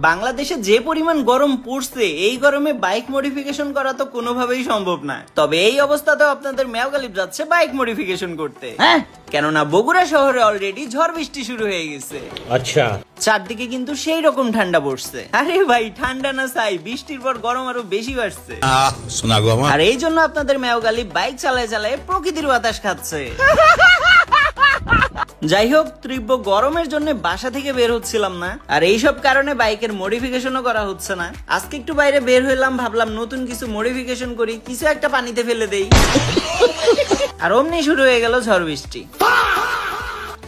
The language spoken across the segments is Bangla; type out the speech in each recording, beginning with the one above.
বাংলাদেশে যে পরিমাণ গরম পড়ছে এই গরমে বাইক মডিফিকেশন করা তো কোনোভাবেই সম্ভব না। তবে এই অবস্থাতেও আপনাদের মেয়াগালিব যাচ্ছে বাইক মডিফিকেশন করতে, কেননা বগুড়া শহরে অলরেডি ঝড় বৃষ্টি শুরু হয়ে গেছে। আচ্ছা, চারদিকে কিন্তু সেই রকম ঠান্ডা পড়ছে। আরে ভাই ঠান্ডা না চাই, বৃষ্টির পর গরম আরো বেশি বাড়ছে। শোনা গো আমার। আর এই জন্য আপনাদের মেয়াগালিব বাইক চালায় চালায় প্রকৃতির বাতাস খাচ্ছে। যাই হোক, তীব্র গরমের জন্য বাসা থেকে বের হচ্ছিলাম না, আর এইসব কারণে বাইকের মডিফিকেশনও করা হচ্ছে না। আজকে একটু বাইরে বের হইলাম, ভাবলাম নতুন কিছু মডিফিকেশন করি, কিছু একটা পানিতে ফেলে দেই। আর অমনি শুরু হয়ে গেল ঝড় বৃষ্টি।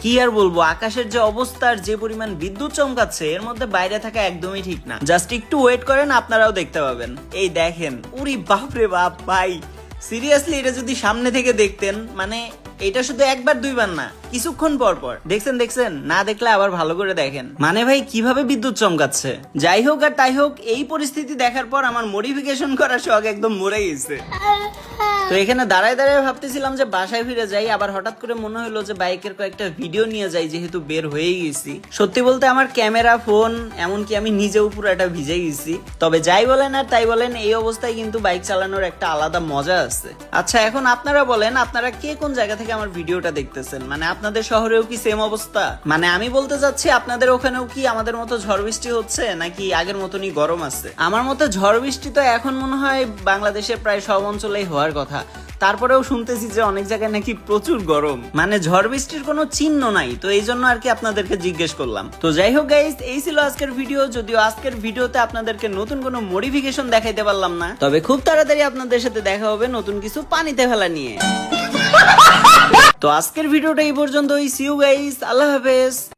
কি আর বলবো, আকাশের যে অবস্থা আর যে পরিমাণ বিদ্যুৎ চমকাচ্ছে, এর মধ্যে বাইরে থাকা একদমই ঠিক না। জাস্ট একটু ওয়েট করেন, আপনারাও দেখতে পাবেন। এই দেখেন, উরি বাপরে বাপ ভাই, সিরিয়াসলি এটা যদি সামনে থেকে দেখতেন, মানে এটা শুধু একবার দুইবার না, কিছুক্ষণ পর পর দেখছেন, না দেখলে আবার ভালো করে দেখেন। মানে ভাই কিভাবে বিদ্যুৎ চমকাচ্ছে। যাই হোক আর তাই হোক, এই পরিস্থিতি দেখার পর আমার মডিফিকেশন করার শখ একদম মরে গেছে। তো এখানে দাঁড়ায় দাঁড়ায় ভাবতেছিলাম যে বাসায় ফিরে যাই, আবার হঠাৎ করে মনে হলো যে বাইকের কয়েকটা ভিডিও নিয়ে যাই, যেহেতু বের হয়ে গেছি। সত্যি বলতে আমার ক্যামেরা, ফোন, এমনকি আমি নিজেও পুরো একটা ভিজে গেছি। তবে যাই বলেন আর তাই বলেন, এই অবস্থায় কিন্তু বাইক চালানোর একটা আলাদা মজা আছে। আচ্ছা, এখন আপনারা বলেন, আপনারা কে কোন জায়গা থেকে আমার ভিডিওটা দেখতেছেন? মানে আপনাদের শহরেও কি সেম অবস্থা? মানে আমি বলতে চাচ্ছি, আপনাদের ওখানেও কি আমাদের মতো ঝড় বৃষ্টি হচ্ছে, নাকি আগের মতনই গরম আছে? আমার মতে ঝড় বৃষ্টি তো এখন মনে হয় বাংলাদেশের প্রায় সব অঞ্চলেই হওয়ার কথা। তারপরেও শুনতেছি যে অনেক জায়গায় নাকি প্রচুর গরম, মানে ঝড় বৃষ্টির কোনো চিহ্ন নাই। তো এই জন্য আর কি আপনাদেরকে জিজ্ঞেস করলাম। তো যাই হোক গাইস, এই ছিল আজকের ভিডিও। যদিও আজকের ভিডিওতে আপনাদেরকে নতুন কোনো মডিফিকেশন দেখাইতে পারলাম না, তবে খুব তাড়াতাড়ি আপনাদের সাথে দেখা হবে নতুন কিছু পানিতে ফেলা নিয়ে। তো আজকের ভিডিওটা এই পর্যন্তই। সি ইউ গাইস, আল্লাহ হাফেজ।